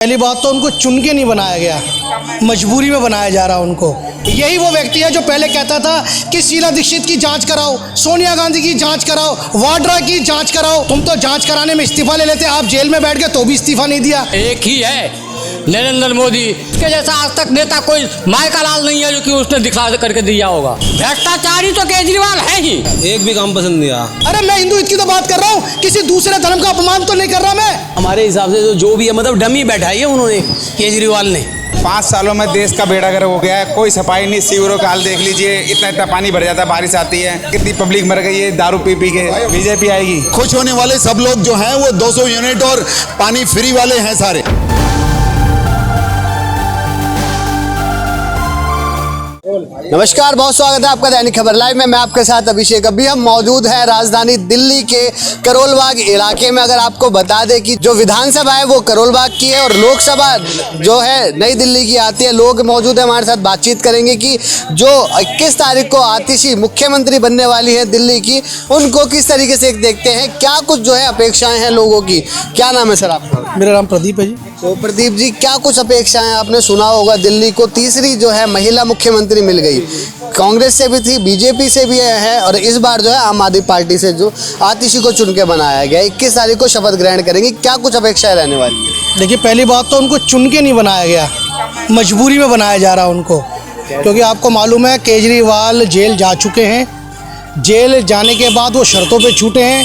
पहली बात तो उनको चुन के नहीं बनाया गया, मजबूरी में बनाया जा रहा है उनको। यही वो व्यक्ति है जो पहले कहता था कि शीला दीक्षित की जांच कराओ, सोनिया गांधी की जांच कराओ, वाड्रा की जांच कराओ। तुम तो जांच कराने में इस्तीफा ले लेते, आप जेल में बैठ गए तो भी इस्तीफा नहीं दिया। एक ही है नरेंद्र मोदी, उसके जैसा आज तक नेता कोई माइका लाल नहीं है जो कि उसने दिखा करके दिया होगा। भ्रष्टाचारी तो केजरीवाल है ही, एक भी काम पसंद नहीं आया। अरे मैं हिंदू की तो बात कर रहा हूँ, किसी दूसरे धर्म का अपमान तो नहीं कर रहा मैं। हमारे हिसाब से जो भी है मतलब डमी बैठाई है उन्होंने, केजरीवाल ने। 5 सालों में देश का बेड़ा गर्क हो गया है, कोई सफाई नहीं। सीवरों का हाल देख लीजिए, इतना पानी भर जाता है, बारिश आती है, कितनी पब्लिक मर गई है दारू पी पी के। बीजेपी आएगी। खुश होने वाले सब लोग जो हैं वो 200 यूनिट और पानी फ्री वाले हैं सारे। नमस्कार, बहुत स्वागत है आपका दैनिक खबर लाइव में। मैं आपके साथ अभिषेक। अभी हम मौजूद हैं राजधानी दिल्ली के करोल बाग इलाके में। अगर आपको बता दें कि जो विधानसभा है वो करोल बाग की है और लोकसभा जो है नई दिल्ली की आती है। लोग मौजूद हैं हमारे साथ, बातचीत करेंगे कि जो 21 तारीख को आतिशी मुख्यमंत्री बनने वाली है दिल्ली की, उनको किस तरीके से देखते हैं, क्या कुछ जो है अपेक्षाएं हैं लोगों की। क्या नाम है सर आपका? मेरा नाम प्रदीप है जी। तो प्रदीप जी, क्या कुछ अपेक्षाएं? आपने सुना होगा दिल्ली को तीसरी जो है महिला मुख्यमंत्री मिल गई। कांग्रेस से भी थी, बीजेपी से भी है और इस बार जो है आम आदमी पार्टी से जो आतिशी को चुन के बनाया गया। 21 तारीख को शपथ ग्रहण करेंगे। क्या कुछ अपेक्षाएं रहने वाली है? देखिए, पहली बात तो उनको चुन के नहीं बनाया गया, मजबूरी में बनाया जा रहा है उनको। क्योंकि आपको मालूम है केजरीवाल जेल जा चुके हैं। जेल जाने के बाद वो शर्तों पे छूटे हैं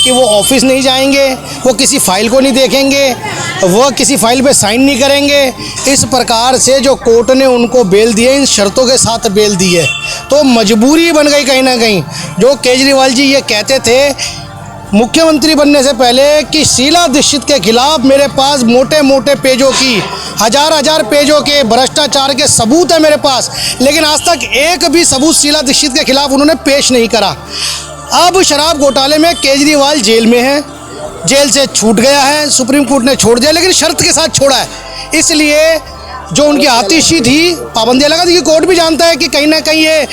कि वो ऑफिस नहीं जाएंगे, वो किसी फाइल को नहीं देखेंगे, वो किसी फाइल पे साइन नहीं करेंगे। इस प्रकार से जो कोर्ट ने उनको बेल दी है, इन शर्तों के साथ बेल दी है, तो मजबूरी बन गई कहीं ना कहीं। जो केजरीवाल जी ये कहते थे मुख्यमंत्री बनने से पहले कि शीला दीक्षित के खिलाफ मेरे पास मोटे मोटे पेजों की, हजार पेजों के भ्रष्टाचार के सबूत है मेरे पास, लेकिन आज तक एक भी सबूत शीला दीक्षित के खिलाफ उन्होंने पेश नहीं करा। अब शराब घोटाले में केजरीवाल जेल में है, जेल से छूट गया है, सुप्रीम कोर्ट ने छोड़ दिया, लेकिन शर्त के साथ छोड़ा है। इसलिए जो उनकी आतिशी थी पाबंदियाँ लगा दी कि कोर्ट भी जानता है कि कहीं ना कहीं ये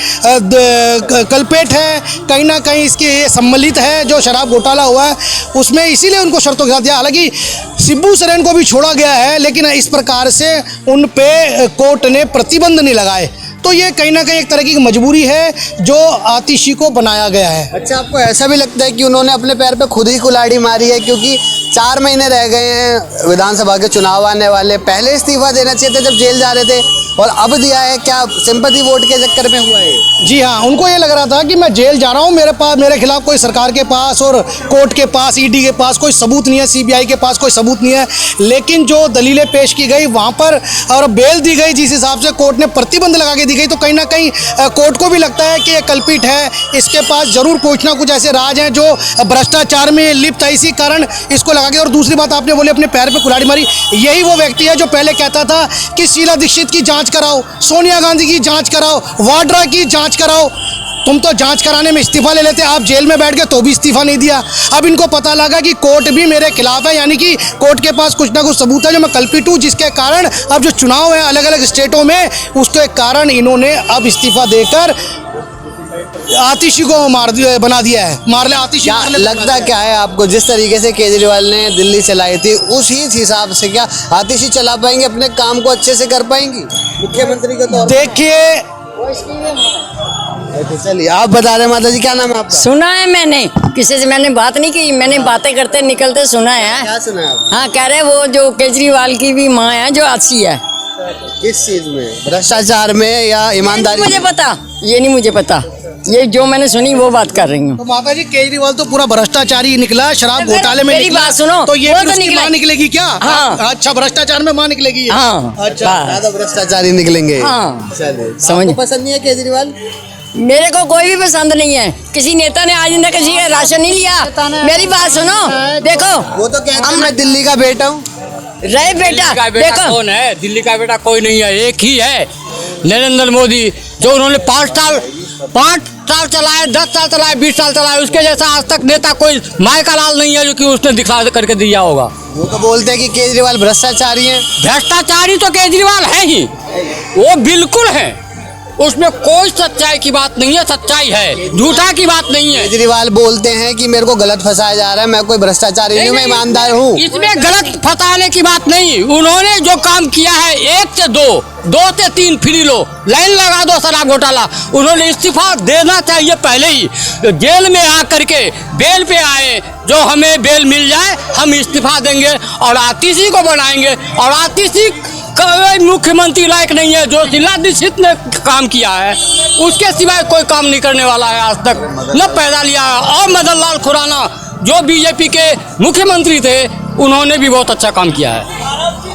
कल्पेट है, कहीं ना कहीं इसके ये सम्मिलित है जो शराब घोटाला हुआ है उसमें, इसीलिए उनको शर्तों के साथ दिया। हालांकि शिबू सोरेन को भी छोड़ा गया है, लेकिन इस प्रकार से उन पे कोर्ट ने प्रतिबंध नहीं लगाए। तो ये कहीं ना कहीं एक तरह की मजबूरी है जो आतिशी को बनाया गया है। अच्छा, आपको ऐसा भी लगता है कि उन्होंने अपने पैर पे खुद ही कुल्हाड़ी मारी है? क्योंकि 4 महीने रह गए हैं विधानसभा के चुनाव आने वाले, पहले इस्तीफा देना चाहिए था जब जेल जा रहे थे और अब दिया है। क्या सिंपैथी वोट के चक्कर में हुआ है? जी हाँ, उनको ये लग रहा था कि मैं जेल जा रहा हूँ, मेरे खिलाफ कोई सरकार के पास और कोर्ट के पास, ईडी के पास कोई सबूत नहीं है, सीबीआई के पास कोई सबूत नहीं है। लेकिन जो दलीलें पेश की गई वहाँ पर और बेल दी गई, जिस हिसाब से कोर्ट ने प्रतिबंध लगा के दी गई, तो कहीं ना कहीं कोर्ट को भी लगता है कि ये कल्पित है, इसके पास जरूर कुछ ना कुछ ऐसे राज हैं जो भ्रष्टाचार में लिप्त है, इसी कारण इसको लगा के। और दूसरी बात आपने बोली अपने पैर पे कुल्हाड़ी मारी, यही वो व्यक्ति है जो पहले कहता था कि शीला दीक्षित की जांच कराओ, सोनिया गांधी की जांच कराओ, वाड्रा की जांच कराओ। तुम तो जांच कराने में इस्तीफा ले लेते, आप जेल में बैठ गए तो भी इस्तीफा नहीं दिया। अब इनको पता लगा कि कोर्ट भी मेरे खिलाफ है, यानी कि कोर्ट के पास कुछ ना कुछ सबूत है जो मैं कल्पित हूँ, जिसके कारण अब जो चुनाव है अलग अलग स्टेटों में, उसके कारण इन्होंने अब इस्तीफा देकर आतिशी को बना दिया है। मार ले आतिशी। लगता क्या है आपको, जिस तरीके से केजरीवाल ने दिल्ली चलाई थी उसी हिसाब से क्या आतिशी चला पाएंगे, अपने काम को अच्छे से कर पाएंगी मुख्यमंत्री के तौर? देखिए, चलिए आप बता रहे माता जी, क्या नाम है आपका? सुना है मैंने, किसी से मैंने बात नहीं की, मैंने बातें करते निकलते सुना है। क्या सुना है आप? हाँ, कह रहे वो जो केजरीवाल की भी माँ है जो अच्छी है। किस चीज में? भ्रष्टाचार में या ईमानदारी? मुझे पता, ये नहीं मुझे पता, ये जो मैंने सुनी वो बात कर रही हूँ। तो माता जी केजरीवाल तो पूरा भ्रष्टाचारी निकला, शराब घोटाले में मेरी बात सुनो, तो ये वो भी तो उसकी माँ निकलेगी क्या? हाँ। अच्छा, भ्रष्टाचार में माँ निकलेगी ये? हाँ, अच्छा, ज्यादा भ्रष्टाचारी निकलेंगे। हाँ, चलिए, समझ पसंद नहीं है केजरीवाल? मेरे को कोई भी पसंद नहीं है। किसी नेता ने आज तक किसी का राशन नहीं लिया। मेरी बात सुनो, देखो वो तो कहते हैं मैं दिल्ली का बेटा हूँ। रहे बेटा, देखो कौन है दिल्ली का बेटा? कोई नहीं है, एक ही है नरेंद्र मोदी, जो उन्होंने 5 साल चलाए, 10 साल चलाए, 20 साल चलाए, उसके जैसा आज तक नेता कोई माइका लाल नहीं है जो कि उसने दिखा करके दिया होगा। वो तो बोलते हैं कि केजरीवाल भ्रष्टाचारी है। भ्रष्टाचारी तो केजरीवाल है ही, वो बिल्कुल है। उसमें कोई सच्चाई की बात नहीं है, सच्चाई है, झूठा की बात नहीं है। केजरीवाल बोलते हैं कि मेरे को गलत फंसाया जा रहा है, मैं कोई भ्रष्टाचारी नहीं हूँ, मैं ईमानदार हूँ। इसमें गलत फंसाने की बात नहीं, उन्होंने जो काम किया है 1 से 2, 2 से 3 फ्री लो, लाइन लगा दो शराब घोटाला। उन्होंने इस्तीफा देना चाहिए पहले ही, जेल में आ करके बेल पे आए, जो हमें बेल मिल जाए हम इस्तीफा देंगे और आतिशी को बनाएंगे। और आतिशी कोई मुख्यमंत्री लायक नहीं है, जो शीला दीक्षित ने काम किया है उसके सिवाय कोई काम नहीं करने वाला है, आज तक न पैदा लिया है। और मदन लाल खुराना जो बीजेपी के मुख्यमंत्री थे, उन्होंने भी बहुत अच्छा काम किया है।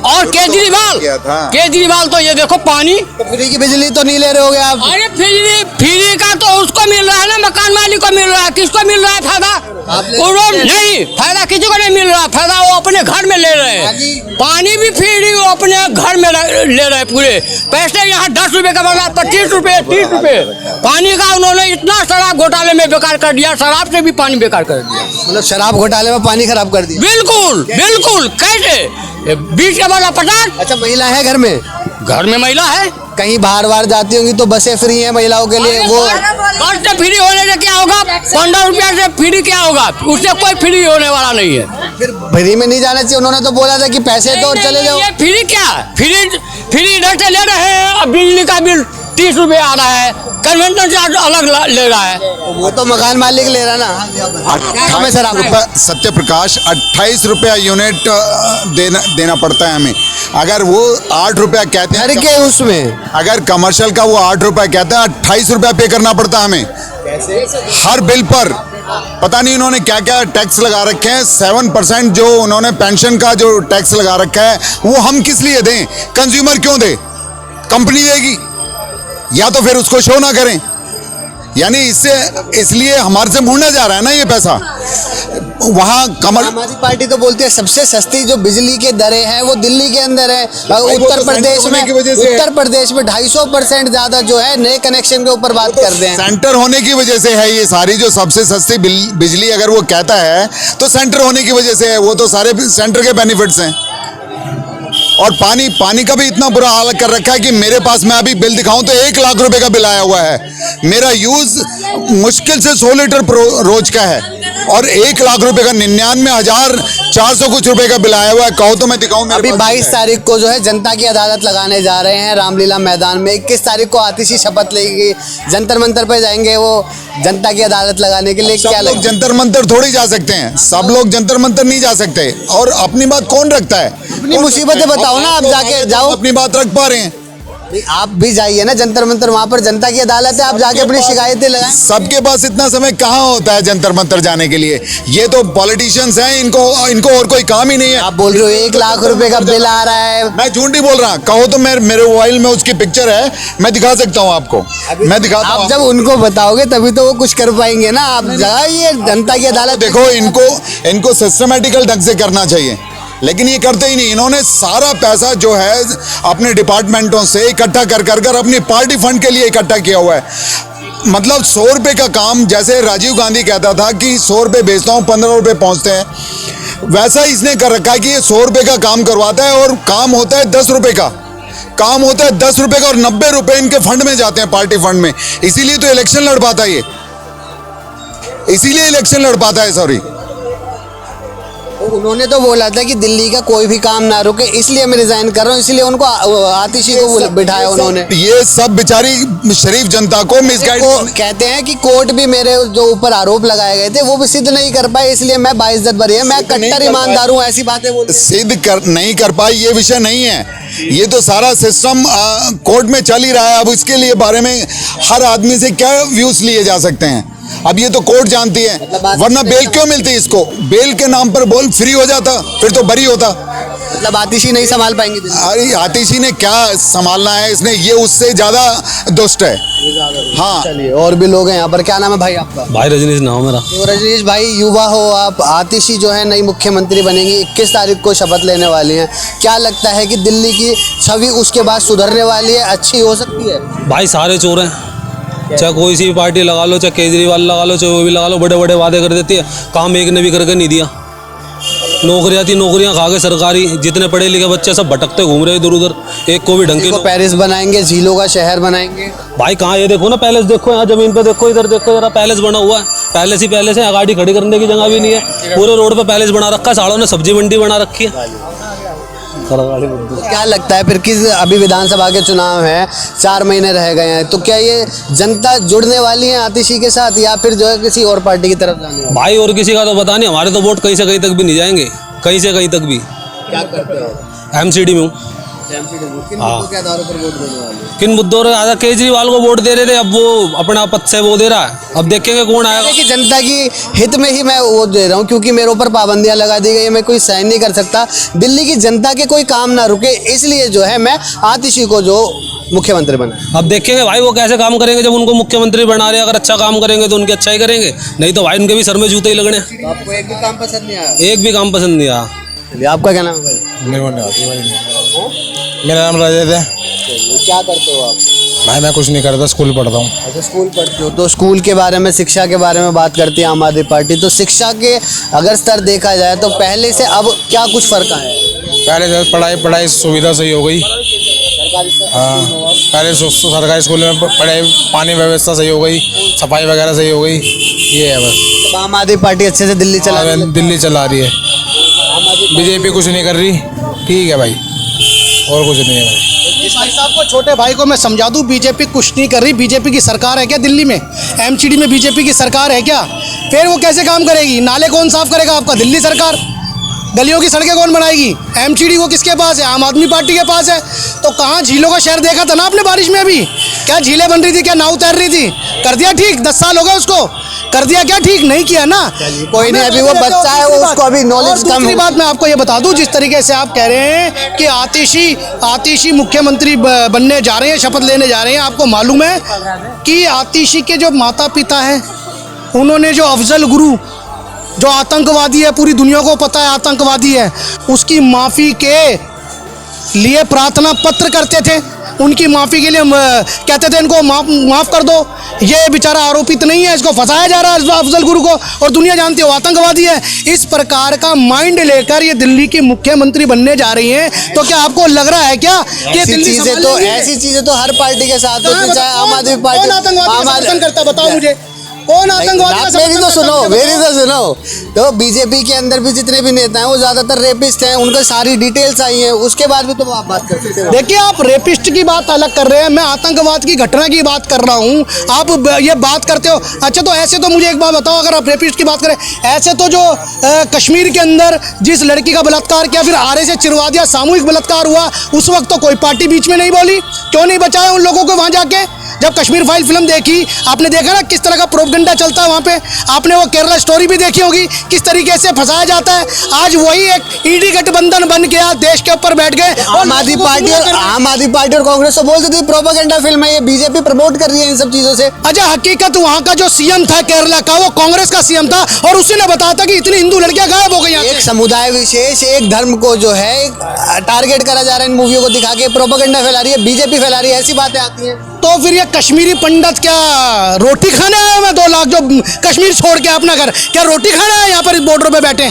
और केजरीवाल तो ये देखो पानी, तो फ्री की बिजली तो नहीं ले रहे होगे आप? अरे फ्री का तो उसको मिल रहा है ना, मकान मालिक को मिल रहा है। किसको मिल रहा है फायदा? उन्होंने नहीं, फायदा किसी को नहीं मिल रहा, फायदा वो अपने घर में ले रहे हैं। पानी भी फ्री वो अपने घर में ले रहे हैं पूरे पैसे। यहाँ 10 रुपए का बदला 25 रुपए 30 रुपए पानी का उन्होंने इतना शराब घोटाले में बेकार कर दिया, शराब से भी पानी बेकार कर दिया। मतलब शराब घोटाले में पानी खराब कर दिया? बिल्कुल बिल्कुल। कैसे 20 का बदला 50। अच्छा, महिला है घर में? घर में महिला है, कहीं बाहर जाती होंगी तो बसें फ्री हैं महिलाओं के लिए, वो बस से फ्री होने से क्या होगा? 15 रुपया से फ्री क्या होगा? उससे कोई फ्री होने वाला नहीं है। फिर फ्री में नहीं जाना चाहिए। उन्होंने तो बोला था कि पैसे दो और चले जाओ। ये फ्री क्या? फ्री इधर से ले रहे हैं। अब बिजली का बिल 30 रुपए आ रहा है, कन्वेंशन चार्ज अलग ले रहा है। वो तो मकान मालिक ले रहा ना। हमें सर सत्य प्रकाश 28 रुपया यूनिट देना पड़ता है हमें। अगर वो 8 रुपया कहते हैं के उसमें, अगर कमर्शियल का वो 8 रुपया कहता है, 28 रुपया पे करना पड़ता है हमें हर बिल पर। पता नहीं उन्होंने क्या क्या टैक्स लगा रखे हैं। 7% जो उन्होंने पेंशन का जो टैक्स लगा रखा है, वो हम किस लिए दें? कंज्यूमर क्यों दे? कंपनी देगी, या तो फिर उसको शो ना करें। यानी इसलिए हमारे से मुड़ना जा रहा है ना ये पैसा। वहाँ आम आदमी पार्टी तो बोलती है सबसे सस्ती जो बिजली के दरें हैं वो दिल्ली के अंदर है। उत्तर प्रदेश में 250% ज्यादा जो है नए कनेक्शन के ऊपर बात कर रहे हैं। सेंटर होने की वजह से है ये सारी जो सबसे सस्ती बिजली। अगर वो कहता है तो सेंटर होने की वजह से है, वो तो सारे सेंटर के बेनिफिट्स हैं। और पानी का भी इतना बुरा हाल कर रखा है कि मेरे पास, मैं अभी बिल दिखाऊं तो 1 लाख रुपए का बिल आया हुआ है। मेरा यूज मुश्किल से 100 लीटर रोज का है और 1 लाख रुपए का 99,400 कुछ रुपए का बिल आया हुआ है। कहो तो मैं दिखाऊं। अभी 22 तारीख को जो है जनता की अदालत लगाने जा रहे हैं रामलीला मैदान में। 21 तारीख को आतिशी शपथ लेगी, जंतर मंतर पे जाएंगे वो जनता की अदालत लगाने के लिए। क्या लोग जंतर मंतर थोड़ी जा सकते हैं, सब लोग जंतर मंतर नहीं जा सकते। और अपनी बात कौन रखता है? अपनी मुसीबतें बताओ ना, आप जाके जाओ। अपनी बात रख पा रहे हैं? आप भी जाइए ना जंतर मंतर, वहाँ पर जनता की अदालत है, आप जाके अपनी शिकायतें लगाएं। सबके पास इतना समय कहाँ होता है जंतर मंतर जाने के लिए? ये तो पॉलिटिशियंस हैं, इनको और कोई काम ही नहीं है। आप बोल रहे हो 1 लाख रुपए का बिल आ रहा है। मैं झूठ नहीं बोल रहा। कहो तो मेरे मोबाइल में उसकी पिक्चर है, मैं दिखा सकता हूँ आपको। मैं दिखाता हूँ। आप जब उनको बताओगे तभी तो वो कुछ कर पाएंगे ना। आप जाइए जनता की अदालत। देखो, इनको सिस्टमेटिकल ढंग से करना चाहिए, लेकिन ये करते ही नहीं। इन्होंने सारा पैसा जो है अपने डिपार्टमेंटों से इकट्ठा कर अपनी पार्टी फंड के लिए इकट्ठा किया हुआ है। मतलब 100 रुपये का काम, जैसे राजीव गांधी कहता था कि 100 रुपये बेचता हूँ 15 रुपये पहुँचते हैं, वैसा इसने कर रखा है कि ये 100 रुपये का काम करवाता है और काम होता है 10 रुपये का। काम होता है 10 रुपये का और 90 रुपये इनके फंड में जाते हैं, पार्टी फंड में। इसीलिए तो इलेक्शन लड़ पाता है ये, इसीलिए इलेक्शन लड़ पाता है। सॉरी, उन्होंने तो बोला था कि दिल्ली का कोई भी काम ना रुके, इसलिए मैं रिजाइन कर रहा हूँ, इसलिए उनको आतिशी को बिठाया उन्होंने। ये सब बेचारी शरीफ जनता को मिसगाइड कहते हैं कि कोर्ट भी मेरे जो ऊपर आरोप लगाए गए थे वो भी सिद्ध नहीं कर पाए, इसलिए मैं बाइज्जत बरी है, मैं कट्टर ईमानदार हूँ, ऐसी बातें बोलते। नहीं कर पाई ये विषय नहीं है। ये तो सारा सिस्टम कोर्ट में चल ही रहा है। अब इसके लिए बारे में हर आदमी से क्या व्यूज लिए जा सकते हैं? अब ये तो कोर्ट जानती है, वरना बेल क्यों मिलती इसको? बेल के नाम पर बोल फ्री हो जाता, फिर तो बरी होता। मतलब आतिशी नहीं संभाल पाएंगे। अरे आतिशी ने क्या संभालना है? इसने, ये उससे ज्यादा दुष्ट है। हाँ, चलिए, और भी लोग हैं यहाँ पर। क्या नाम है भाई आपका? भाई रजनीश नाम मेरा। तो रजनीश भाई, युवा हो आप, आतिशी जो है नई मुख्यमंत्री बनेंगी, 21 तारीख को शपथ लेने वाली हैं। क्या लगता है कि दिल्ली की छवि उसके बाद सुधरने वाली है, अच्छी हो सकती है? भाई सारे चोर हैं, चाहे कोई सी भी पार्टी लगा लो, चाहे केजरीवाल लगा लो, चाहे वो भी लगा लो, बड़े बड़े वादे कर देती है, काम एक ने भी करके नहीं दिया। नौकरियां थी, नौकरियां खा गए सरकारी। जितने पढ़े लिखे बच्चे सब भटकते घूम रहे इधर उधर, एक को भी ढंग को की। पेरिस बनाएंगे, झीलों का शहर बनाएंगे। भाई कहाँ, ये देखो ना पैलेस, देखो यहाँ जमीन पे देखो, इधर देखो जरा पैलेस बना हुआ है, पैलेस ही पैलेस है, गाड़ी खड़ी करने की जगह भी नहीं है। पूरे रोड पे पैलेस बना रखा है, सालों ने सब्जी मंडी बना रखी है। क्या लगता है फिर किस, अभी विधानसभा के चुनाव हैं, 4 महीने रह गए हैं, तो क्या ये जनता जुड़ने वाली है आतिशी के साथ या फिर जो है किसी और पार्टी की तरफ जाने वाली? भाई और किसी का तो पता नहीं, हमारे तो वोट कहीं से कहीं तक भी नहीं जाएंगे, कहीं से कहीं तक भी। क्या करते हो? एमसीडी में हूँ। किन मुद्दों के आधार पर वोट देने वाले? किन मुद्दों पर? आधा केजरीवाल को वोट दे रहे थे, अब वो अपना पद से वो दे रहा है, अब देखेंगे कौन आएगा। कि जनता की हित में ही मैं वोट दे रहा हूँ, क्योंकि मेरे ऊपर पाबंदियां लगा दी गई है, मैं कोई साइन नहीं कर सकता, दिल्ली की जनता के कोई काम ना रुके, इसलिए जो है मैं आतिशी को जो मुख्यमंत्री बना। अब देखेंगे भाई वो कैसे काम करेंगे, जब उनको मुख्यमंत्री बना रहे हैं। अगर अच्छा काम करेंगे तो उनके अच्छा ही करेंगे, नहीं तो भाई उनके भी सर में जूते ही लगने। तो आपको एक भी काम पसंद नहीं आया? एक भी काम पसंद नहीं आया। चलिए, आपका क्या नाम है भाई? मेरा नाम रजत है क्या करते हो आप? भाई। मैं कुछ नहीं करता, स्कूल पढ़ता हूँ। अच्छा, स्कूल पढ़ते हो, तो स्कूल के बारे में, शिक्षा के बारे में बात करती है आम आदमी पार्टी, तो शिक्षा के अगर स्तर देखा जाए तो पहले से अब क्या कुछ फर्क आया है? पहले से पढ़ाई सुविधा सही हो गई। हाँ, पहले सरकारी स्कूल में पढ़ाई, पानी व्यवस्था सही हो गई, सफाई वगैरह सही हो गई, ये है बस। तो आम आदमी पार्टी अच्छे से दिल्ली चला रही है? दिल्ली चला रही है, बीजेपी कुछ नहीं कर रही। ठीक है भाई, और कुछ नहीं है भाई। इस भाई साहब को, छोटे भाई को मैं समझा दूं, बीजेपी कुछ नहीं कर रही। बीजेपी की सरकार है क्या दिल्ली में? एमसीडी में बीजेपी की सरकार है क्या? फिर वो कैसे काम करेगी? नाले कौन साफ करेगा आपका? दिल्ली सरकार। गलियों की सड़कें कौन बनाएगी? एमसीडी वो किसके पास है? आम आदमी पार्टी के पास है। तो कहाँ झीलों का शहर देखा था ना आपने बारिश में? अभी क्या झीलें बन रही थी, क्या नाव तैर रही थी? कर दिया ठीक? 10 साल हो गए उसको, कर दिया क्या ठीक? नहीं किया ना। कोई नहीं, अभी वो बच्चा है, वो उसको अभी नॉलेज कम है। बात मैं आपको ये बता दूं, जिस तरीके से आप कह रहे हैं कि आतिशी मुख्यमंत्री बनने जा रहे हैं, शपथ लेने जा रहे हैं, आपको मालूम है कि आतिशी के जो माता पिता हैं, उन्होंने जो अफजल गुरु, जो आतंकवादी है, पूरी दुनिया को पता है आतंकवादी है, उसकी माफ़ी के लिए प्रार्थना पत्र करते थे। उनकी माफ़ी के लिए कहते थे इनको माफ़ कर दो। ये बेचारा आरोपित नहीं है, इसको फंसाया जा रहा है अफजल गुरु को, और दुनिया जानती है वो आतंकवादी है। इस प्रकार का माइंड लेकर ये दिल्ली की मुख्यमंत्री बनने जा रही हैं, तो क्या आपको लग रहा है क्या कि ऐसी चीजें तो हर पार्टी के साथ होती है, चाहे आम आदमी पार्टी। आतंकवादी करता, बताओ मुझे कौन आतंकवादी? मेरी तो सुनो, तो बीजेपी के अंदर भी जितने भी नेता हैं वो ज्यादातर रेपिस्ट हैं, उनकी सारी डिटेल्स आई हैं, उसके बाद भी तो आप बात कर सकते हो। देखिए, आप रेपिस्ट की बात अलग कर रहे हैं, मैं आतंकवाद की घटना की बात कर रहा हूँ। आप ये बात करते हो। अच्छा, तो ऐसे तो मुझे एक बात बताओ, अगर आप रेपिस्ट की बात करें, ऐसे तो जो कश्मीर के अंदर जिस लड़की का बलात्कार किया, फिर आरे से चिरवा दिया, सामूहिक बलात्कार हुआ, उस वक्त तो कोई पार्टी बीच में नहीं बोली। क्यों नहीं बचाया उन लोगों को वहाँ जाके? जब कश्मीर फाइल फिल्म देखी, आपने देखा ना किस तरह का प्रोपगेंडा चलता है वहाँ पे। आपने वो केरला स्टोरी भी देखी होगी, किस तरीके से फंसाया जाता है। आज वही एक ईडी गठबंधन बन गया, देश के ऊपर बैठ गए। आम आदमी पार्टी और कांग्रेस तो बोलती थी प्रोपेगेंडा फिल्म है, ये बीजेपी प्रमोट कर रही है इन सब चीजों से। अच्छा, हकीकत वहाँ का जो सीएम था केरला का, वो कांग्रेस का सीएम था, और उसी ने बताया था कि इतनी हिंदू लड़कियां गायब हो गई। एक समुदाय विशेष, एक धर्म को जो है टारगेट करा जा रहा है, इन मूवियों को दिखा के प्रोपेगेंडा फैला रही है, बीजेपी फैला रही है, ऐसी बातें आती हैं। तो फिर ये कश्मीरी पंडित क्या रोटी खाने आया? मैं 2 लाख जो कश्मीर छोड़ के अपना घर, क्या रोटी खाने आया यहाँ पर बॉर्डर पे बैठे?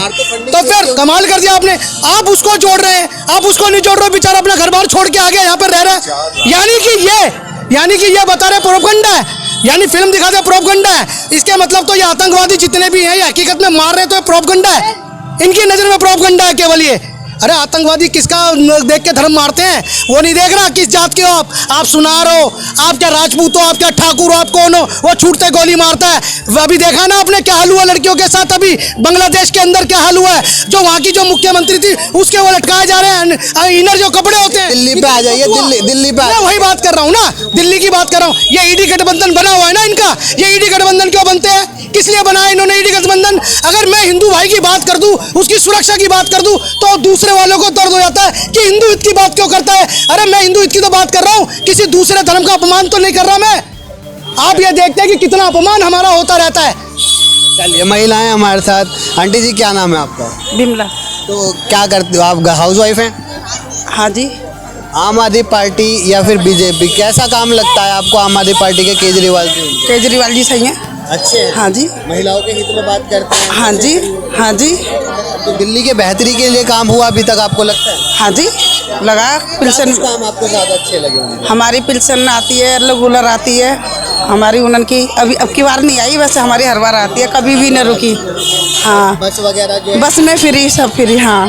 तो फिर कमाल कर दिया आपने। आप उसको जोड़ रहे हैं, आप उसको नहीं जोड़ रहे, बेचारा अपना घर बार छोड़ के आ गया, यहाँ पर रह रहा है। यानी कि ये बता रहे प्रोपगेंडा है, यानी फिल्म दिखाते प्रोपगेंडा है। इसके मतलब तो ये आतंकवादी जितने भी हैं, ये हकीकत में मार रहे तो ये प्रोपगेंडा है, इनकी नजर में प्रोपगेंडा है केवल ये। अरे आतंकवादी किसका देख के धर्म मारते हैं? वो नहीं देख रहा किस जात के हो आप सुनार हो, आप क्या राजपूत हो, आप क्या ठाकुर हो, आप कौन हो, वो छूटते गोली मारता है। अभी देखा ना आपने क्या हाल हुआ लड़कियों के साथ, अभी बांग्लादेश के अंदर क्या हाल हुआ है। जो वहाँ की जो मुख्यमंत्री थी, उसके वो लटकाए जा रहे हैं, इनर जो कपड़े होते हैं। दिल्ली पे आ जाइए, दिल्ली पे। मैं वही बात कर रहा हूँ ना, दिल्ली की बात कर रहा हूँ। ये ईडी गठबंधन बना हुआ है ना इनका। ये ईडी गठबंधन क्यों बनते हैं? किस लिए बनाया इन्होंने ईडी गठबंधन? अगर मैं हिंदू भाई की बात कर दूं, उसकी सुरक्षा की बात कर दूं, तो दूसरे वालों को दर्द हो जाता है कि हिंदू हित की बात क्यों करता है। अरे मैं हिंदू हित की तो बात कर रहा हूं, किसी दूसरे धर्म का अपमान तो नहीं कर रहा मैं। आप ये देखते हैं कि कितना अपमान हमारा होता रहता है। चलिए, महिलाएं हमारे साथ। आंटी जी, क्या नाम है आपका? बिमला। तो क्या करते हो आप? हाउस वाइफ हैं? हाँ जी। आम आदमी पार्टी या फिर बीजेपी, कैसा काम लगता है आपको आम आदमी पार्टी के केजरीवाल जी? केजरीवाल जी सही है। अच्छे हैं। हाँ जी, महिलाओं के हित में बात करते हैं। हाँ जी, हाँ जी, तो दिल्ली के बेहतरी के लिए काम हुआ अभी तक, आपको लगता है? हाँ जी, लगा पेंशन पेंशन। काम आपको ज्यादा अच्छे लगे होंगे? हमारी पेंशन आती है, रेगुलर आती है हमारी, उन्हन की अभी अब की बार नहीं आई, वैसे हमारी हर बार आती है, कभी भी न रुकी। हाँ, बस वगैरह जो है? बस में फ्री, सब फ्री। हाँ,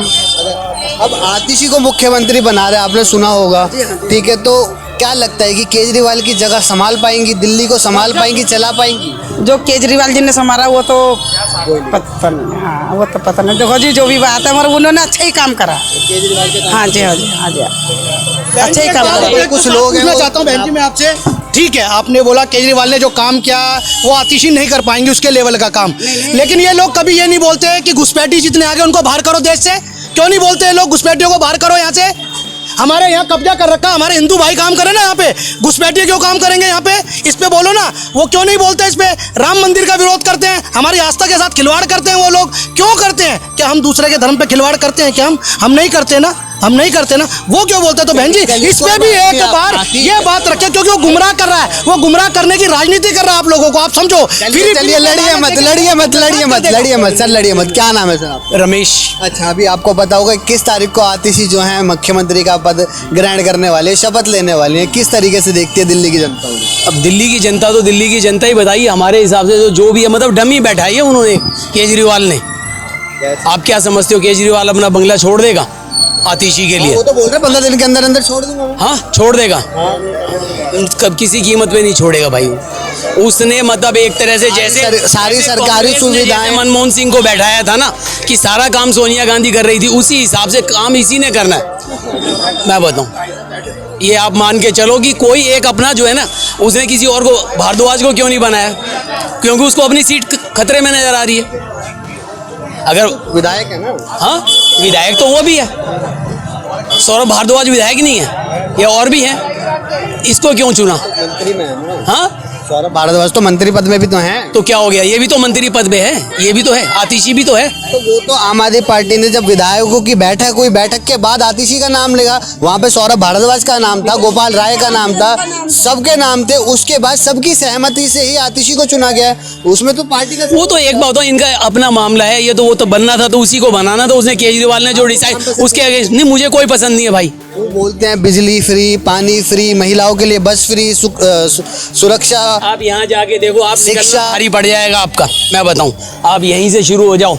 अब आतिशी को मुख्यमंत्री बना रहे, आपने सुना होगा, ठीक है, तो क्या लगता है कि केजरीवाल की जगह संभाल पाएंगी, दिल्ली को संभाल पाएंगी, चला पाएंगी? जो केजरीवाल जी ने संभाला वो तो पता नहीं। हाँ, वो तो पता नहीं। देखो जी, जो भी बात है, मगर उन्होंने अच्छा ही काम करा। केजरीवाल के हाँ जी, हाँ जी, हाँ जी, अच्छा ही काम करा। कुछ लोग हैं मैं वो- चाहता हूँ बहन जी मैं आपसे, ठीक है आपने बोला केजरीवाल ने जो काम किया वो आतिशी नहीं कर पाएंगे उसके लेवल का काम, लेकिन ये लोग कभी ये नहीं बोलते हैं कि घुसपैठी जितने आगे उनको बाहर करो देश से। क्यों नहीं बोलते हैं लोग घुसपैठियों को बाहर करो यहाँ से? हमारे यहाँ कब्जा कर रखा, हमारे हिंदू भाई काम करे ना यहाँ पे, घुसपैठी क्यों काम करेंगे यहाँ पे? इस पे बोलो ना। वो क्यों नहीं बोलते इस पे? राम मंदिर का विरोध करते हैं, हमारी आस्था के साथ खिलवाड़ करते हैं वो लोग। क्यों करते हैं? क्या हम दूसरे के धर्म पे खिलवाड़ करते हैं क्या? हम नहीं करते ना, हम नहीं करते ना। वो क्यों बोलते हैं? तो बहन जी इस पे भी एक बार ये बात रखे, क्योंकि वो गुमराह कर रहा है, वो गुमराह करने की राजनीति कर रहा है आप लोगों को, आप समझो। चलिए लड़िए मत, लड़िए मत, लड़िए मत सर, लड़िए मत। क्या नाम है सर आपका? रमेश। अच्छा, अभी आपको पता होगा 21 तारीख को आतिशी जो है मुख्यमंत्री का पद ग्रहण करने वाले, शपथ लेने वाले हैं। किस तरीके से देखती है दिल्ली की जनता उन्हें? अब दिल्ली की जनता तो दिल्ली की जनता ही बताइए, हमारे हिसाब से जो भी है, मतलब डमी बैठाई है उन्होंने, केजरीवाल ने। आप क्या समझते हो केजरीवाल अपना बंगला छोड़ देगा आतिशी के लिए? वो तो बोल रहे 15 दिन के अंदर अंदर छोड़ दूंगा मैं। हाँ, छोड़ देगा। कब किसी कीमत पे नहीं छोड़ेगा भाई। उसने मतलब एक तरह से जैसे सारी सरकारी कांग्रेस ने सुविधाएं- जैसे मनमोहन सिंह को बैठाया था ना कि सारा काम सोनिया गांधी कर रही थी, उसी हिसाब से काम इसी ने करना है। मैं बताऊं, ये आप मान के चलो कि कोई एक अपना जो है ना, उसने किसी और को, भारद्वाज को क्यों नहीं बनाया? क्योंकि उसको अपनी सीट खतरे में नजर आ रही है। अगर विधायक है ना? हाँ, विधायक तो वो भी है, सौरभ भारद्वाज विधायक नहीं है, ये और भी है, इसको क्यों चुना? मंत्री में है ना? हाँ, सौरभ भारद्वाज तो मंत्री पद में भी तो हैं। तो क्या हो गया? ये भी तो मंत्री पद पे है, ये भी तो है, आतिशी भी तो है। तो वो तो आम आदमी पार्टी ने जब विधायकों की बैठक हुई, बैठक के बाद आतिशी का नाम लेगा, वहाँ पे सौरभ भारद्वाज का नाम था, गोपाल राय का नाम था, सबके नाम थे। उसके बाद सबकी सहमति से ही आतिशी को चुना गया। उसमें तो पार्टी का वो तो एक बात हो, इनका अपना मामला है, ये तो वो तो बनना था तो उसी को बनाना था। उसने केजरीवाल ने जो डिसाइड, उसके अगेंस्ट नहीं, मुझे कोई पसंद नहीं है भाई। वो बोलते हैं बिजली फ्री, पानी फ्री, महिलाओं के लिए बस फ्री, सुरक्षा। आप यहाँ जाके देखो, आप शिक्षा- भारी पड़ जाएगा आपका, मैं बताऊं। आप यहीं से शुरू हो जाओ,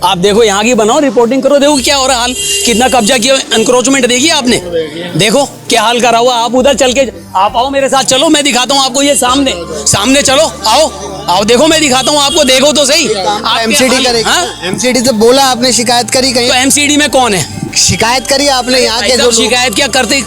आप देखो यहाँ की बनाओ, रिपोर्टिंग करो, देखो क्या हो रहा हाल, कितना कब्जा किया, एनक्रोचमेंट देखिए आपने, देखो क्या हाल करा हुआ। आप उधर चल के, आप आओ मेरे साथ, चलो मैं दिखाता हूँ आपको, ये सामने सामने चलो, आओ आओ देखो, मैं दिखाता हूँ आपको, देखो तो सही। आप एमसीडी करेगा? एमसीडी से बोला आपने, शिकायत करी कहीं? तो एमसीडी में कौन है? शिकायत करी आपने यहाँ के जो लोग- शिकायत क्या करते,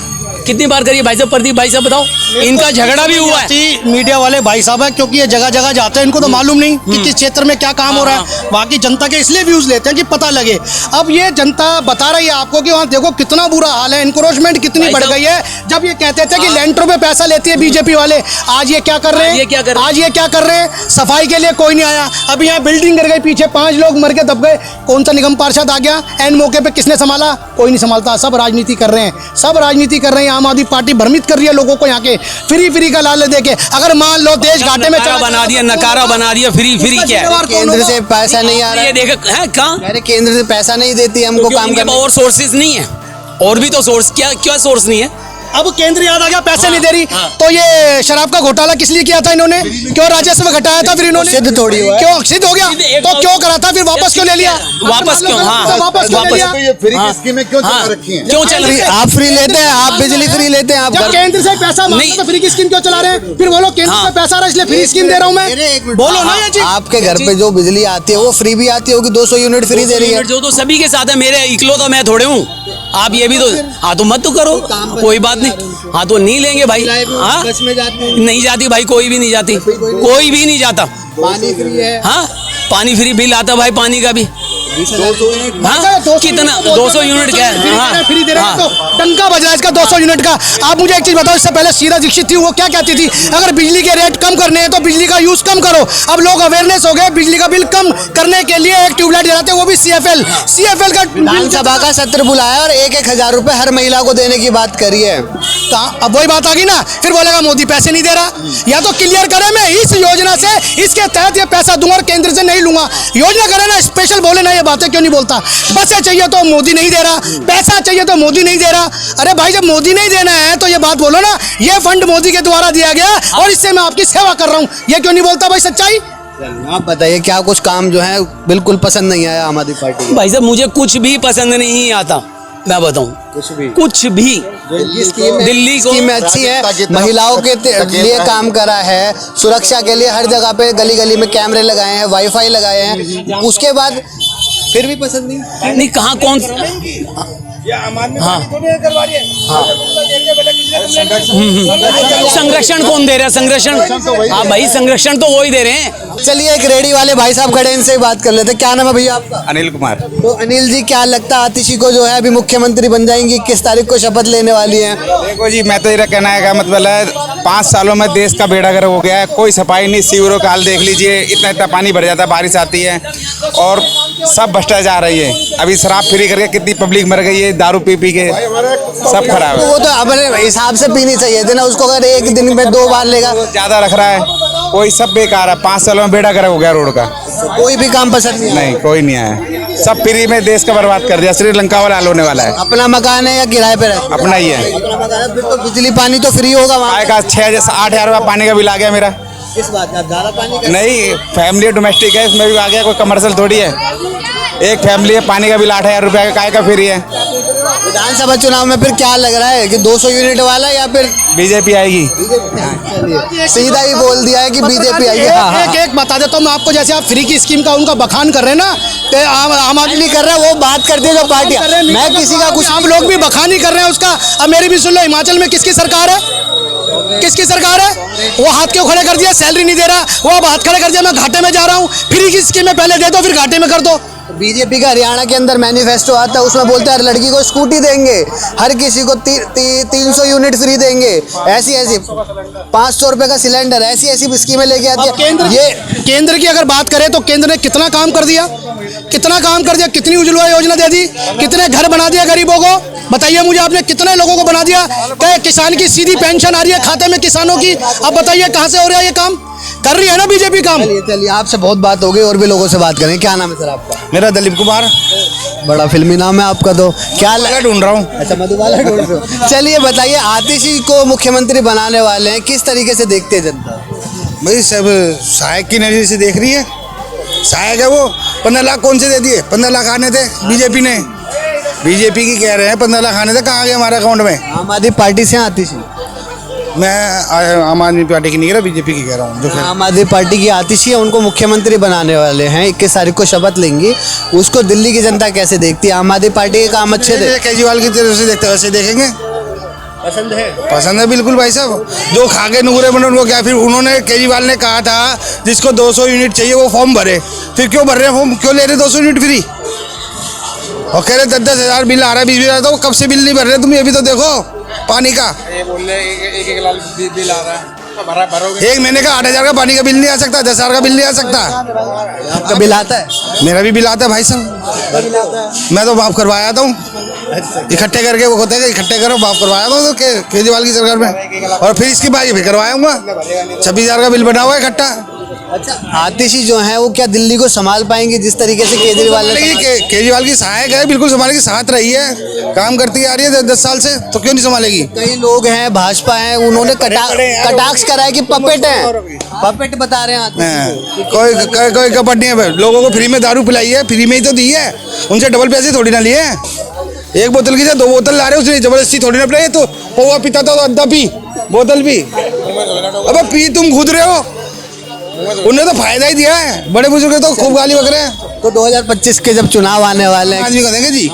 कितनी बार करिए भाई साहब, प्रदीप भाई साहब बताओ। इनका झगड़ा भी हुआ है। मीडिया वाले भाई साहब है, क्योंकि ये जगह जगह जाते हैं, इनको तो मालूम नहीं कि किस क्षेत्र में क्या काम हो रहा है। वहाँ की जनता के इसलिए व्यूज लेते हैं कि पता लगे। अब ये जनता बता रही है आपको कि वहाँ देखो कितना बुरा हाल है, इनक्रोचमेंट कितनी बढ़ गई है। जब ये कहते थे कि लेंटरों पे पैसा लेती है बीजेपी वाले, आज ये क्या कर रहे हैं? आज ये क्या कर रहे हैं? सफाई के लिए कोई नहीं आया। अब यहाँ बिल्डिंग गिर गई, पीछे 5 लोग मर के दब गए, कौन सा निगम पार्षद आ गया? एन मौके पे किसने संभाला? कोई नहीं संभालता। सब राजनीति कर रहे हैं, सब राजनीति कर रहे हैं। आम आदमी पार्टी भ्रमित कर रही है लोगों को यहाँ के, फ्री का लालच देके। अगर मान लो देश घाटे में नकारा बना दिया, नकारा बना दिया, फ्री क्या है? केंद्र से पैसा नहीं आ रहा ये है। देखो है कहाँ, अरे केंद्र से पैसा नहीं देती हमको काम करने। और सोर्सेज नहीं है, और भी तो सोर्स, क्या सोर्स नहीं है? अब केंद्र याद आ गया, पैसे नहीं दे रही। तो ये शराब का घोटाला किस लिए किया था इन्होंने? क्यों राजस्व घटाया था फिर इन्होंने? सिद्ध थोड़ी हुआ है। क्यों सिद्ध हो गया? तो क्यों करा था फिर? वापस क्यों ले लिया? वापस क्यों? हाँ, वापस क्यों ले लिया? तो ये फ्री की स्कीमें क्यों चला रखी हैं? क्यों चल रही है? आप फ्री लेते हैं, आप बिजली फ्री लेते हैं, आप जब केंद्र से पैसा मांगते तो फ्री की स्कीम क्यों चला रहे हैं? फिर बोलो केंद्र से पैसा आ रहा है इसलिए फ्री स्कीम दे रहा हूँ मैं। बोलो ना ये चीज। आपके घर पे जो बिजली आती है वो फ्री भी आती होगी, 200 यूनिट फ्री दे रही है। जो तो सभी के साथ है, मेरे इकलौता मैं थोड़े हूँ। आप ये भी तो, हाँ तो मत तो करो, कोई बात नहीं। हाँ तो नहीं लेंगे भाई, हाँ बस में जाती है, नहीं जाती भाई, कोई भी नहीं जाती, कोई भी नहीं जाता। पानी फ्री है। हाँ, पानी फ्री, बिल आता भाई पानी का भी। हाँ, कितना 200 यूनिट क्या है? हाँ, फ्री दे रहे हैं तो डंका बज रहा है इसका 200 यूनिट का। आप मुझे एक चीज बताओ, इससे पहले शीला दीक्षित थी, वो क्या कहती थी? अगर बिजली के रेट कम करने हैं तो बिजली का यूज कम करो। अब लोग अवेयरनेस हो गए, बिजली का बिल कम करने के लिए एक ट्यूबलाइट जलाते हैं, वो भी सीएफएल का विधानसभा का सत्र बुलाया और 1-1 हजार रुपए हर महिला को देने की बात करी है। अब वही बात आ गई ना, फिर बोलेगा मोदी पैसे नहीं दे रहा। या तो क्लियर करे मैं इस योजना से इसके तहत ये पैसा दूंगा और केंद्र से नहीं लूंगा। योजना करे ना, स्पेशल बोले ना, ये बातें क्यों नहीं बोलता। बसें चाहिए तो मोदी नहीं दे रहा, पैसा चाहिए तो मोदी नहीं दे रहा। अरे भाई जब मोदी नहीं देना है तो ये बात बोलो ना, ये फंड मोदी के द्वारा दिया गया और इससे मैं आपकी सेवा कर रहा हूँ, ये क्यों नहीं बोलता भाई सच्चाई। आप बताइए क्या कुछ काम जो है बिल्कुल पसंद नहीं आया आम आदमी पार्टी को? भाई साहब मुझे कुछ भी पसंद नहीं आता, मैं बताऊं कुछ भी। दिल्ली को स्कीम अच्छी है, महिलाओं के लिए काम करा है, सुरक्षा के लिए हर जगह पे गली गली में कैमरे लगाए हैं, वाईफाई लगाए हैं, उसके बाद फिर भी पसंद नहीं। कहाँ कौन संरक्षण कौन दे रहा है? संरक्षण हाँ भाई, संरक्षण तो वो ही दे रहे हैं। चलिए एक रेडी वाले भाई साहब खड़े, इनसे बात कर लेते हैं। क्या नाम है भैया आपका? अनिल कुमार। तो अनिल जी, क्या लगता है आतिशी को जो है अभी मुख्यमंत्री बन जाएंगी, किस तारीख को शपथ लेने वाली हैं? देखो जी, मैं तो ये कहना है, मतलब है 5 सालों में देश का बेड़ा गर्क हो गया है, कोई सफाई नहीं। सीवरों का हाल देख लीजिए, इतना इतना पानी भर जाता है, बारिश आती है और सब भ्रष्टाचार रही है। अभी शराब फ्री करके कितनी पब्लिक मर गई है, दारू पी पी के सब खराब है। वो तो अपने हिसाब से पीनी चाहिए थी ना उसको, अगर एक दिन में 2 बार लेगा। ज्यादा रख रहा है, कोई सब बेकार है। 5 सालों में बेड़ा गर्क हो गया रोड का, कोई भी काम पसंद नहीं, कोई नहीं आया। सब फ्री में देश का बर्बाद कर दिया, श्रीलंका वाला हाल होने वाला है। अपना मकान है या किराए पे रहते? अपना ही है। फिर तो बिजली पानी तो फ्री होगा वहाँ आएगा 6 से 8 हज़ार रुपया पानी का बिल आ गया मेरा। इस बात का ज्यादा पानी नहीं, फैमिली डोमेस्टिक है, इसमें भी आ गया, कोई कमर्शियल थोड़ी है। एक फैमिली है, पानी का बिल 8,000 रुपये का, काय का फ्री है। विधानसभा चुनाव में फिर क्या लग रहा है कि 200 यूनिट वाला या फिर बीजेपी आएगी? सीधा ही बोल दिया है कि बीजेपी आएगी। एक बता देता हूँ मैं आपको, जैसे आप फ्री की स्कीम का उनका बखान कर रहे हैं ना, तो आम आदमी नहीं कर रहा है, वो बात करती है जो पार्टी। मैं किसी का कुछ, आप लोग भी बखान ही कर रहे हैं उसका। अब मेरी भी सुन लो, हिमाचल में किसकी सरकार है? किसकी सरकार है? वो हाथ क्यों खड़े कर दिया? सैलरी नहीं दे रहा, वो अब हाथ खड़े कर दिया मैं घाटे में जा रहा हूँ। फ्री की स्कीम में पहले दे दो, फिर घाटे में कर दो। बीजेपी का हरियाणा के अंदर मैनिफेस्टो आता है, उसमें बोलते हैं हर लड़की को स्कूटी देंगे, हर किसी को 300 यूनिट फ्री देंगे, ऐसी 500 रुपए का सिलेंडर, ऐसी स्कीमें लेके आती है। ये केंद्र की अगर बात करें तो केंद्र ने कितना काम कर दिया, कितना काम कर दिया, कितनी उज्ज्वला योजना दे दी, कितने घर बना दिया गरीबों को। बताइए मुझे, आपने कितने लोगों को बना दिया? क्या किसान की सीधी पेंशन आ रही है खाते में किसानों की? अब बताइए कहाँ से हो रहा है ये काम? कर रही है ना बीजेपी काम। चलिए आपसे बहुत बात हो गई, और भी लोगों से बात करें। क्या नाम है सर आपका? मेरा दिलीप कुमार। बड़ा फिल्मी नाम है आपका, तो क्या ढूंढ रहा हूँ। अच्छा, मधुबाला ढूंढ रहे हो। चलिए बताइए, आतिशी को मुख्यमंत्री बनाने वाले हैं, किस तरीके से देखते हैं जनता? भाई सब सहायक की नजर से देख रही है। सहायक है वो। 15 लाख कौन से दे दिए? 15 लाख आने थे बीजेपी ने। बीजेपी की कह रहे हैं 15 लाख आने थे, कहाँ गए हमारे अकाउंट में? आम आदमी पार्टी से आतिशी? मैं आम आदमी पार्टी की नहीं कह रहा, बीजेपी की कह रहा हूँ। जो आम आदमी पार्टी की आतिशी है, उनको मुख्यमंत्री बनाने वाले हैं, 21 तारीख को शपथ लेंगी। उसको दिल्ली की जनता कैसे देखती है? आम आदमी पार्टी के काम अच्छे थे? केजरीवाल की तरफ से देखते वैसे देखेंगे। पसंद है? पसंद है बिल्कुल भाई साहब। जो खा के नुकरे बने उनको क्या? फिर उन्होंने, केजरीवाल ने कहा था जिसको 200 यूनिट चाहिए वो फॉर्म भरे, फिर क्यों भर रहे हैं फॉर्म? क्यों ले रहे 200 यूनिट फ्री? और कह रहे 10-10 हज़ार बिल आ रहा है, 20-20 हज़ार। तो कब से बिल नहीं भर रहे तुम? ये भी तो देखो पानी का। ये बोल रहे एक लाख बिल आ रहा है, एक महीने का 8,000 का पानी का बिल नहीं आ सकता, 10,000 का बिल नहीं आ सकता। आपका बिल आता है? मेरा भी बिल आता है भाई साहब। मैं तो माफ करवाया था हूँ, इकट्ठे करके वो होते हैं, इकट्ठे करो माफ करवाया था तो केजरीवाल की सरकार में। और फिर इसकी बात फिर करवाऊंगा। 26,000 का बिल बना हुआ है इकट्ठा। अच्छा, आतिशी जो है वो क्या दिल्ली को संभाल पाएंगी जिस तरीके से केजरीवाल ने? केजरीवाल की सहायक है, बिल्कुल संभालेगी, साथ रही है, काम करती आ रही है 10 साल से, तो क्यों नहीं संभालेगी? कई लोग हैं भाजपा हैं, उन्होंने कटाक्ष करा है कि पपेट है, पपेट बता रहे हैं। कोई कपट नहीं है। लोगों को फ्री में दारू पिलाई है, फ्री में ही तो दी है, उनसे डबल पैसे थोड़ी ना लिए। एक बोतल की 2 बोतल ला रहे, उसने जबरदस्ती थोड़ी ना पिलाई। तो पौवा पीता था तो अद्धा पी, बोतल पी। अब पी तुम खुद रहे हो, उन्हें तो फायदा ही दिया है। बड़े बुजुर्ग तो खूब गाली बक रहे हैं। तो 2025 के जब चुनाव आने वाले हैं, आदमी को देंगे जी।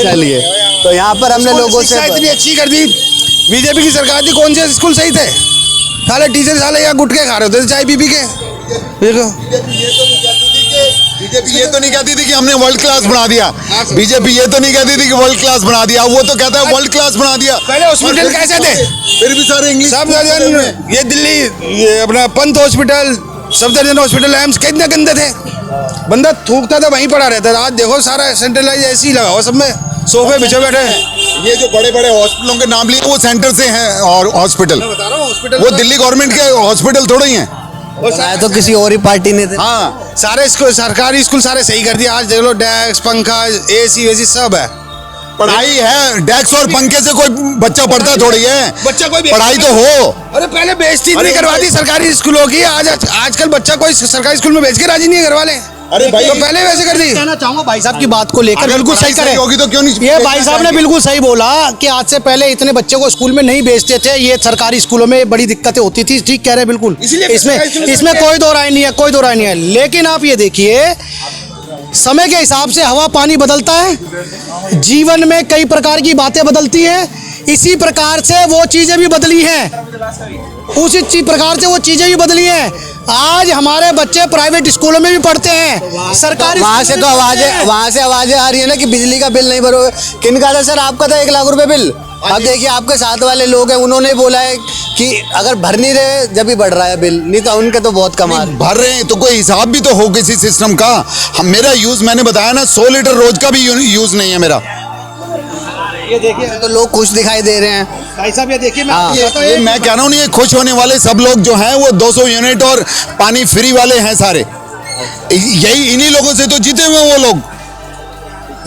चलिए, तो यहाँ पर हमने लोगों से इतनी अच्छी कर दी बीजेपी की सरकार थी। कौन से स्कूल सही थे? साले टीचर साले यहाँ गुटके खा रहे होते चाय पी के। देखो बीजेपी ये तो नहीं कहती थी कि हमने वर्ल्ड क्लास बना दिया। बीजेपी ये तो नहीं कहती थी कि वर्ल्ड क्लास बना दिया, वो तो कहता है वर्ल्ड क्लास बना दिया। पहले हॉस्पिटल कैसे थे? फिर भी सारे इंग्लिश सब दर्जन, ये दिल्ली, ये अपना पंत हॉस्पिटल, सब दर्जन हॉस्पिटल, एम्स कितने गंदे थे। बंदा थूकता था वहीं पड़ा रहता था। आज देखो सारा सेंट्रलाइज ऐसी लगा हुआ, सब में सोफे बिछे बैठे। ये जो बड़े बड़े हॉस्पिटलों के नाम लिए वो सेंटर से हैं और हॉस्पिटल, वो दिल्ली गवर्नमेंट के हॉस्पिटल थोड़े ही हैं। बनाया तो किसी और ही पार्टी ने थे। हाँ, सारे स्कूल, सरकारी स्कूल सारे सही कर दिया। आज देख लो, डेस्क, पंखा, एसी वेसी सब है। पढ़ाई है, डेस्क और पंखे से कोई बच्चा पढ़ता थोड़ी है। बच्चा कोई पढ़ाई तो हो। अरे पहले बेइज्जती नहीं करवाती सरकारी स्कूलों की, आजकल बच्चा कोई सरकारी स्कूल में भेज के राजी नहीं है घर वाले। अरे भाई, तो पहले वैसे कर दी। कहना चाहूंगा भाई साहब की बात को लेकर, बिल्कुल सही करे होगी तो क्यों नहीं? ये भाई साहब ने बिल्कुल सही बोला कि आज से पहले इतने बच्चे को स्कूल में नहीं भेजते थे, ये सरकारी स्कूलों में बड़ी दिक्कतें होती थी। ठीक कह रहे हैं बिल्कुल, इसमें कोई दो राय नहीं है, कोई दो राय नहीं है। लेकिन आप ये देखिए, समय के हिसाब से हवा पानी बदलता है, जीवन में कई प्रकार की बातें बदलती हैं, इसी प्रकार से वो चीजें भी बदली हैं, उसी प्रकार से वो चीजें भी बदली हैं। आज हमारे बच्चे प्राइवेट स्कूलों में भी पढ़ते हैं, सरकारी वहाँ से तो आवाजें आ रही है ना कि बिजली का बिल नहीं भरोगे। किनका था सर? आपका था 1 लाख रुपए बिल। अब देखिए आपके साथ वाले लोग हैं, उन्होंने बोला है कि अगर भर नहीं रहे जब भी बढ़ रहा है बिल, नहीं तो उनके तो बहुत कम आ रहे। भर रहे हैं तो कोई हिसाब भी तो हो किसी सिस्टम का। मेरा यूज मैंने बताया ना, 100 लीटर रोज का भी यूज नहीं है मेरा। ये देखिए तो लोग खुश दिखाई दे रहे हैं भाई साहब। ये देखिए, ये मैं कह रहा हूँ, ये खुश होने वाले सब लोग जो हैं वो 200 यूनिट और पानी फ्री वाले हैं सारे। यही इन्हीं लोगों से तो जीते हुए वो लोग।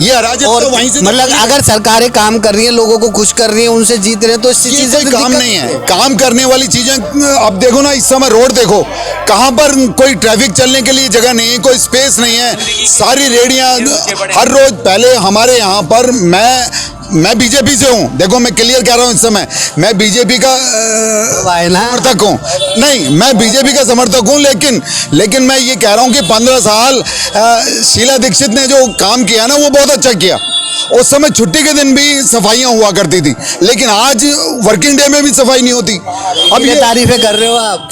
ये अराजक तो वहीं से, मतलब अगर सरकारें काम कर रही हैं, लोगों को खुश कर रही हैं, उनसे जीत रहे हैं, तो इस चीज से काम नहीं है। काम करने वाली चीजें अब देखो ना, इस समय रोड देखो, कहाँ पर कोई ट्रैफिक चलने के लिए जगह नहीं है, कोई स्पेस नहीं है, सारी रेडियां हर रोज। पहले हमारे यहाँ पर मैं बीजेपी से हूँ, देखो मैं क्लियर कह रहा हूँ, इस समय मैं बीजेपी का समर्थक हूँ। नहीं, मैं बीजेपी का समर्थक हूँ, लेकिन मैं ये कह रहा हूँ कि 15 साल शीला दीक्षित ने जो काम किया ना, वो बहुत अच्छा किया। उस समय छुट्टी के दिन भी सफाइयाँ हुआ करती थी, लेकिन आज वर्किंग डे में भी सफाई नहीं होती। अब ये तारीफें कर रहे हो आप?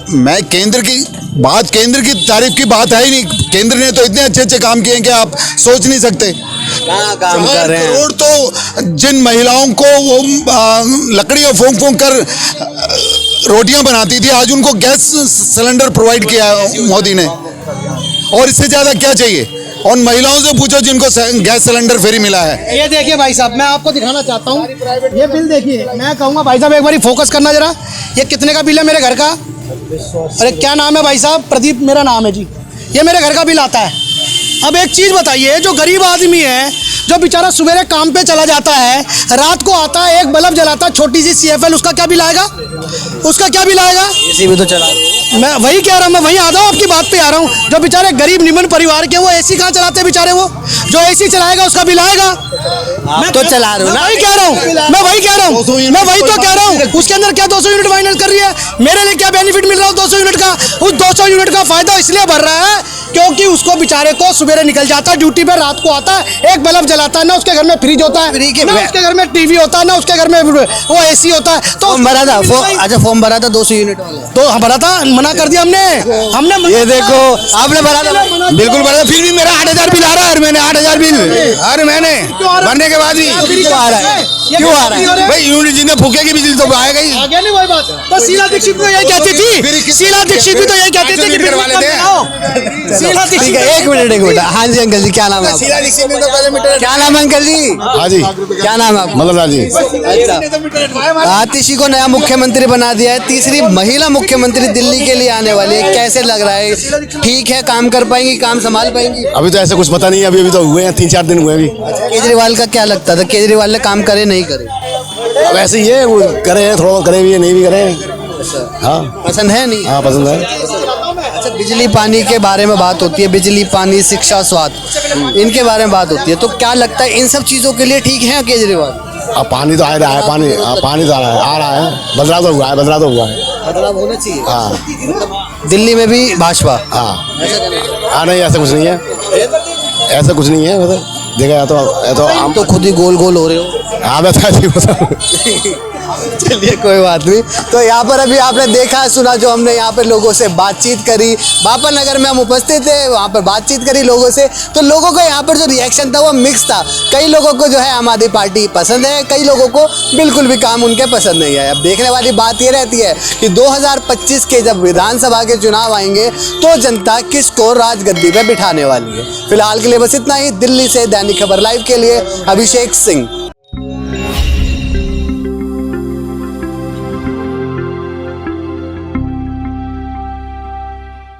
मैं केंद्र की तारीफ की बात है ही नहीं। केंद्र ने तो इतने अच्छे अच्छे काम किए हैं कि आप सोच नहीं सकते। काम कर रहे हैं। करोड़ तो जिन महिलाओं को वो लकड़ियाँ फूंक कर रोटियां बनाती थी, आज उनको गैस सिलेंडर प्रोवाइड किया मोदी ने। और इससे ज्यादा क्या चाहिए? उन महिलाओं से पूछो जिनको गैस सिलेंडर फ्री मिला है। ये देखिए भाई साहब, मैं आपको दिखाना चाहता हूँ, ये बिल देखिए। मैं कहूँगा भाई साहब एक बार फोकस करना जरा, ये कितने का बिल है मेरे घर का? अरे क्या नाम है भाई साहब? प्रदीप मेरा नाम है जी। ये मेरे घर का बिल आता है। अब एक चीज़ बताइए, जो गरीब आदमी है, जो बेचारा सवेरे काम पे चला जाता है, रात को आता है, एक बल्ब जलाता है, छोटी सी CFL, उसका क्या बिल आएगा? उसका क्या बिल आएगा? एसी भी तो चला। मैं वही कह रहा हूँ, मैं वही आ रहा हूँ, आपकी बात पे आ रहा हूँ। जो बेचारे गरीब निम्न परिवार के, वो AC कहाँ चलाते हैं बेचारे? वो जो AC चलाएगा उसका बिल आएगा। मैं तो चला रहा हूँ ना, वही कह रहा हूँ, मैं वही कह रहा हूँ, मैं वही तो कह रहा हूँ। उसके अंदर क्या 200 यूनिट फाइनेंस कर रही है? मेरे लिए क्या बेनिफिट मिल रहा है 200 यूनिट का? उस 200 यूनिट का फायदा इसलिए भर रहा है क्योंकि उसको बेचारे को सवेरे निकल जाता है ड्यूटी पे, रात को आता है, एक बल्ब जलाता है, ना उसके घर में फ्रिज होता है, ना उसके घर में टीवी होता है, ना उसके घर में वो AC होता है। तो फॉर्म भरा था, अच्छा फॉर्म भरा था 200 यूनिट वाला, तो भरा था, मना कर दिया हमने। ये देखो आपने भरा था, बिल्कुल भरा था, फिर भी मेरा 8,000 बिल आ रहा है हर महीने। 8,000 बिल हर महीने भरने के बाद भी क्यों आ रहा है? क्यों आ रहा है भाई? यूनिट जितने फूके की बिजली तो आएगा ही। आगे नहीं वही बात। तो शीला दीक्षित तो यही कहती थी, शीला दीक्षित भी तो यही कहती थी कि करवा लेते हैं। शीला ठीक दीक्षित। है, एक मिनट। हाँ जी अंकल जी, क्या नाम है आपका? शीला दीक्षित ने तो पहले मीटर। क्या नाम है अंकल जी? हाँ जी, क्या नाम है आपका? मतलब जी। अच्छा, आतिशी को नया मुख्यमंत्री बना दिया है, तीसरी महिला मुख्यमंत्री दिल्ली के लिए आने वाली है। कैसे लग रहा है? ठीक है, काम कर पाएंगी, काम संभाल पाएंगी? अभी तो ऐसा कुछ पता नहीं है, अभी तो हुए हैं 3-4 दिन हुए अभी। केजरीवाल का क्या लगता था? केजरीवाल ने काम करे नहीं करे? अब ऐसे ही है, वो करे थोड़ा, करे भी है, नहीं भी करे। हाँ, पसंद है नहीं? हाँ पसंद है। अच्छा, बिजली पानी के बारे में बात होती है, बिजली पानी शिक्षा स्वास्थ्य, इनके बारे में बात होती है, तो क्या लगता है इन सब चीज़ों के लिए ठीक है केजरीवाल? अब पानी तो आ रहा है, पानी तो आ रहा है, बदलाव तो हुआ है, बदलाव होना चाहिए। हाँ, दिल्ली में भी भाजपा। हाँ नहीं, ऐसा कुछ नहीं है, ऐसा कुछ नहीं है। मतलब देखा तो हम तो खुद ही गोल गोल हो रहे हो। हाँ बता चलिए कोई बात नहीं। तो यहाँ पर अभी आपने देखा सुना, जो हमने यहाँ पर लोगों से बातचीत करी, बापा नगर में हम उपस्थित थे, वहाँ पर बातचीत करी लोगों से, तो लोगों का यहाँ पर जो रिएक्शन था वो मिक्स था। कई लोगों को जो है आम आदमी पार्टी पसंद है, कई लोगों को बिल्कुल भी काम उनके पसंद नहीं है। अब देखने वाली बात ये रहती है कि 2025 के जब विधानसभा के चुनाव आएंगे तो जनता किसको राजगद्दी पे बिठाने वाली है। फिलहाल के लिए बस इतना ही। दिल्ली से दैनिक खबर लाइव के लिए अभिषेक सिंह।